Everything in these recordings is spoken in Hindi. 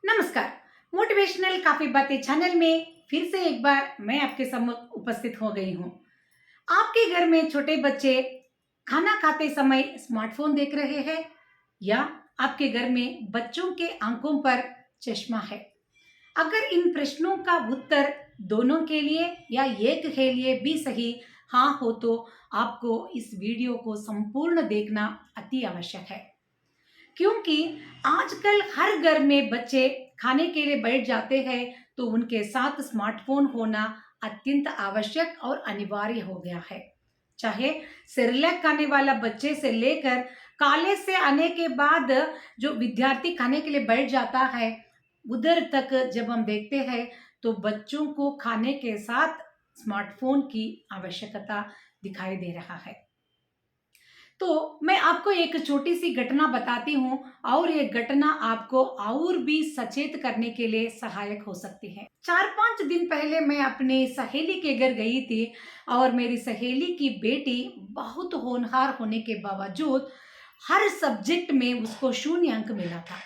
नमस्कार। मोटिवेशनल काफी बातें चैनल में फिर से एक बार मैं आपके सम्मुख उपस्थित हो गई हूँ। आपके घर में छोटे बच्चे खाना खाते समय स्मार्टफोन देख रहे हैं या आपके घर में बच्चों के आंखों पर चश्मा है? अगर इन प्रश्नों का उत्तर दोनों के लिए या एक के लिए भी सही हाँ हो तो आपको इस वीडियो को संपूर्ण देखना अति आवश्यक है। क्योंकि आजकल हर घर में बच्चे खाने के लिए बैठ जाते हैं तो उनके साथ स्मार्टफोन होना अत्यंत आवश्यक और अनिवार्य हो गया है। चाहे सेरेलैक खाने वाला बच्चे से लेकर कॉलेज से आने के बाद जो विद्यार्थी खाने के लिए बैठ जाता है, उधर तक जब हम देखते हैं तो बच्चों को खाने के साथ स्मार्टफोन की आवश्यकता दिखाई दे रहा है। तो मैं आपको एक छोटी-सी घटना बताती हूँ और ये घटना आपको और भी सचेत करने के लिए सहायक हो सकती है। 4-5 दिन पहले मैं अपनी सहेली के घर गई थी और मेरी सहेली की बेटी बहुत होनहार होने के बावजूद हर सब्जेक्ट में उसको 0 अंक मिला था।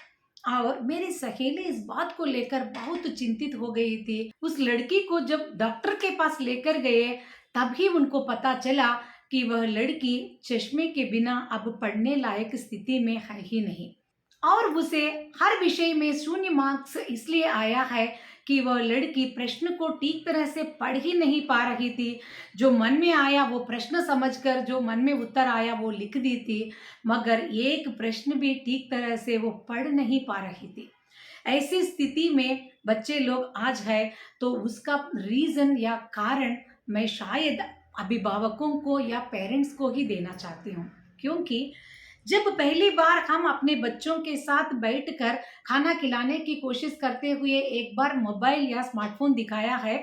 और मेरी सहेली इस बात को लेकर बहुत चिंतित हो गई थी। उस लड़की को जब डॉक्टर के पास लेकर गए, तभी उनको पता चला कि वह लड़की चश्मे के बिना अब पढ़ने लायक स्थिति में है ही नहीं और उसे हर विषय में 0 मार्क्स इसलिए आया है कि वह लड़की प्रश्न को ठीक तरह से पढ़ ही नहीं पा रही थी। जो मन में आया वो प्रश्न समझकर जो मन में उत्तर आया वो लिख दी थी, मगर एक प्रश्न भी ठीक तरह से वो पढ़ नहीं पा रही थी। ऐसी स्थिति में बच्चे लोग आज है तो उसका रीज़न या कारण मैं शायद अभिभावकों को या पेरेंट्स को ही देना चाहती हूँ। क्योंकि जब पहली बार हम अपने बच्चों के साथ बैठकर खाना खिलाने की कोशिश करते हुए एक बार मोबाइल या स्मार्टफ़ोन दिखाया है,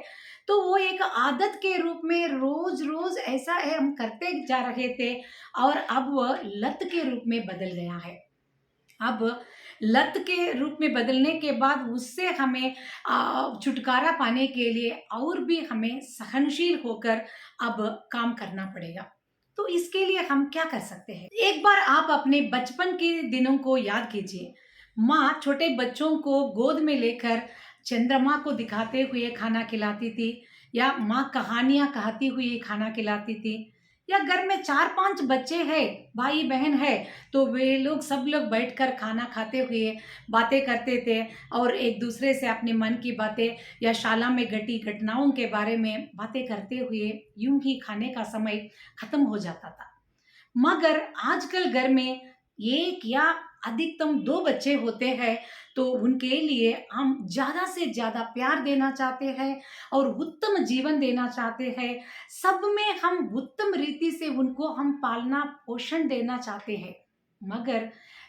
तो वो एक आदत के रूप में रोज़-रोज़ ऐसा है हम करते जा रहे थे और अब वह लत के रूप में बदल गया है। अब लत के रूप में बदलने के बाद उससे हमें छुटकारा पाने के लिए और भी हमें सहनशील होकर अब काम करना पड़ेगा। तो इसके लिए हम क्या कर सकते हैं? एक बार आप अपने बचपन के दिनों को याद कीजिए। माँ छोटे बच्चों को गोद में लेकर चंद्रमा को दिखाते हुए खाना खिलाती थी या माँ कहानियाँ कहती हुई खाना खिलाती थी या घर में 4-5 बच्चे हैं, भाई-बहन है, तो वे लोग सब लोग बैठकर खाना खाते हुए बातें करते थे और एक-दूसरे से अपने मन की बातें या शाला में घटी घटनाओं के बारे में बातें करते हुए यूँ ही खाने का समय खत्म हो जाता था। मगर आजकल घर में 1 या अधिकतम 2 बच्चे होते हैं, तो उनके लिए हम ज़्यादा से ज़्यादा प्यार देना चाहते हैं और उत्तम जीवन देना चाहते हैं। सब में हम उत्तम रीति से उनको हम पालना-पोषण देना चाहते हैं। मगर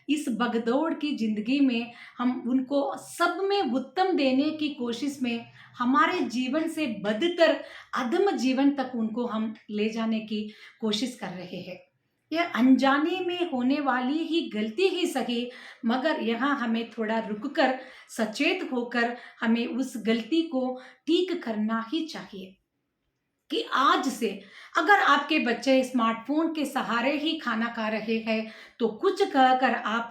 इस भगदौड़ की ज़िंदगी में हम उनको सब में उत्तम देने की कोशिश में हमारे जीवन से बदतर अधम जीवन तक उनको हम ले जाने की कोशिश कर रहे हैं। यह अनजाने में होने वाली ही गलती ही सही, मगर यहाँ हमें थोड़ा रुक कर सचेत होकर हमें उस गलती को ठीक करना ही चाहिए। कि आज से अगर आपके बच्चे स्मार्टफ़ोन के सहारे ही खाना खा रहे हैं, तो कुछ कहकर आप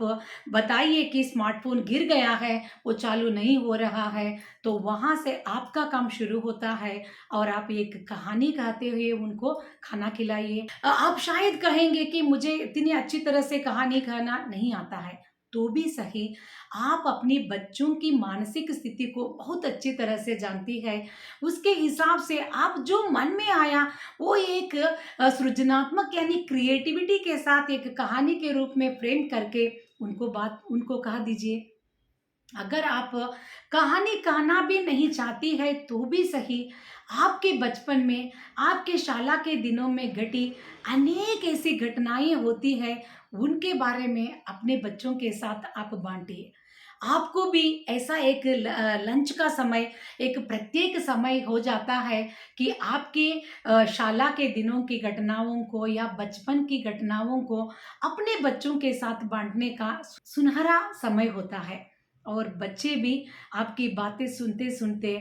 बताइए कि स्मार्टफ़ोन गिर गया है, वो चालू नहीं हो रहा है, तो वहाँ से आपका काम शुरू होता है और आप एक कहानी कहते हुए उनको खाना खिलाइए। आप शायद कहेंगे कि मुझे इतनी अच्छी तरह से कहानी कहना नहीं आता है, तो भी सही, आप अपनी बच्चों की मानसिक स्थिति को बहुत अच्छी तरह से जानती है। उसके हिसाब से आप जो मन में आया वो एक सृजनात्मक यानी क्रिएटिविटी के साथ एक कहानी के रूप में फ्रेम करके उनको कह दीजिए। अगर आप कहानी कहना भी नहीं चाहती है तो भी सही, आपके बचपन में, आपके शाला के दिनों में घटी अनेक ऐसी घटनाएँ होती हैं, उनके बारे में अपने बच्चों के साथ आप बाँटिए। आपको भी ऐसा एक लंच का समय, एक प्रत्येक समय हो जाता है कि आपके शाला के दिनों की घटनाओं को या बचपन की घटनाओं को अपने बच्चों के साथ बाँटने का सुनहरा समय होता है। और बच्चे भी आपकी बातें सुनते-सुनते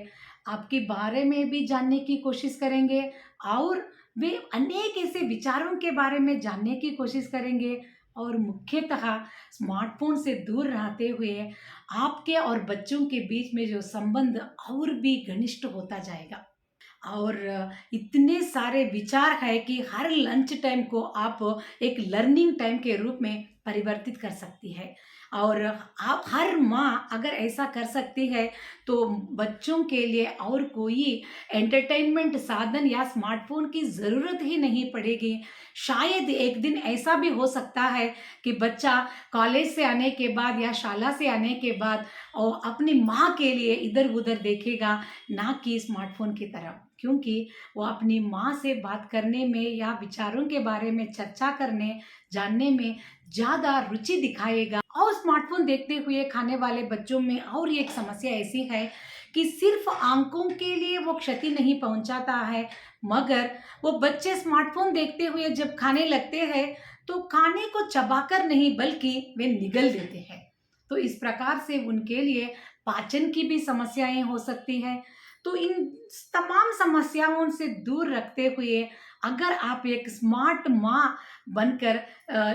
आपके बारे में भी जानने की कोशिश करेंगे और वे अनेक ऐसे विचारों के बारे में जानने की कोशिश करेंगे और मुख्यतः स्मार्टफ़ोन से दूर रहते हुए आपके और बच्चों के बीच में जो संबंध और भी घनिष्ठ होता जाएगा। और इतने सारे विचार है कि हर लंच टाइम को आप एक लर्निंग टाइम के रूप में परिवर्तित कर सकती है। और आप हर माँ अगर ऐसा कर सकती है तो बच्चों के लिए और कोई एंटरटेनमेंट साधन या स्मार्टफोन की ज़रूरत ही नहीं पड़ेगी। शायद एक दिन ऐसा भी हो सकता है कि बच्चा कॉलेज से आने के बाद या शाला से आने के बाद और अपनी माँ के लिए इधर उधर देखेगा, ना कि स्मार्टफोन की तरफ, क्योंकि वो अपनी माँ से बात करने में या विचारों के बारे में चर्चा करने जानने में ज़्यादा रुचि दिखाएगा। और स्मार्टफोन देखते हुए खाने वाले बच्चों में और एक समस्या ऐसी है कि सिर्फ आंखों के लिए वो क्षति नहीं पहुंचाता है, मगर वो बच्चे स्मार्टफोन देखते हुए जब खाने लगते हैं तो खाने को चबाकर नहीं बल्कि वे निगल देते हैं। तो इस प्रकार से उनके लिए पाचन की भी समस्याएं हो सकती हैं। तो इन तमाम समस्याओं से दूर रखते हुए अगर आप एक स्मार्ट माँ बनकर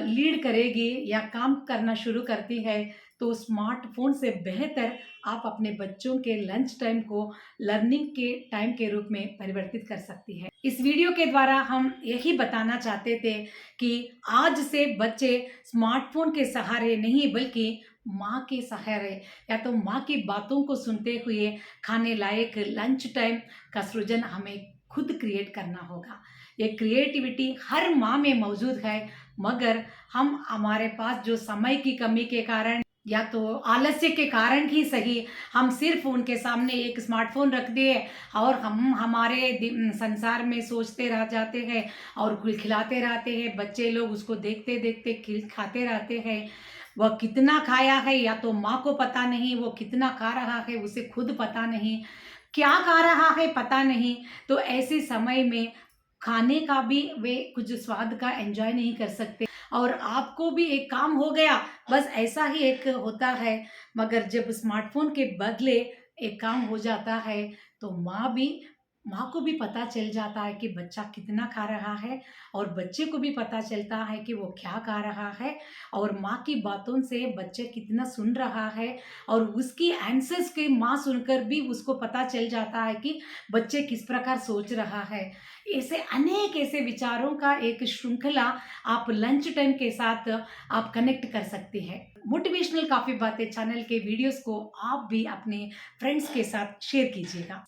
लीड करेगी या काम करना शुरू करती है तो स्मार्टफोन से बेहतर आप अपने बच्चों के लंच टाइम को लर्निंग के टाइम के रूप में परिवर्तित कर सकती है। इस वीडियो के द्वारा हम यही बताना चाहते थे कि आज से बच्चे स्मार्टफोन के सहारे नहीं बल्कि माँ के सहारे या तो माँ की बातों को सुनते हुए खाने लायक लंच टाइम का सृजन हमें खुद क्रिएट करना होगा। ये क्रिएटिविटी हर माँ में मौजूद है, मगर हम हमारे पास जो समय की कमी के कारण या तो आलस्य के कारण ही सही, हम सिर्फ उनके सामने एक स्मार्टफोन रख दिए और हम हमारे संसार में सोचते रह जाते हैं और खिलाते रहते हैं। बच्चे लोग उसको देखते देखते खाते रहते हैं। वह कितना खाया है या तो माँ को पता नहीं, वो कितना खा रहा है उसे खुद पता नहीं, क्या खा रहा है पता नहीं। तो ऐसे समय में खाने का भी वे कुछ स्वाद का एंजॉय नहीं कर सकते और आपको भी एक काम हो गया, बस ऐसा ही एक होता है। मगर जब स्मार्टफोन के बदले एक काम हो जाता है तो माँ को भी पता चल जाता है कि बच्चा कितना खा रहा है और बच्चे को भी पता चलता है कि वो क्या खा रहा है और माँ की बातों से बच्चे कितना सुन रहा है और उसकी आंसर्स के माँ सुनकर भी उसको पता चल जाता है कि बच्चे किस प्रकार सोच रहा है। ऐसे अनेक ऐसे विचारों का एक श्रृंखला आप लंच टाइम के साथ आप कनेक्ट कर सकते हैं। मोटिवेशनल काफ़ी बातें चैनल के वीडियोस को आप भी अपने फ्रेंड्स के साथ शेयर कीजिएगा।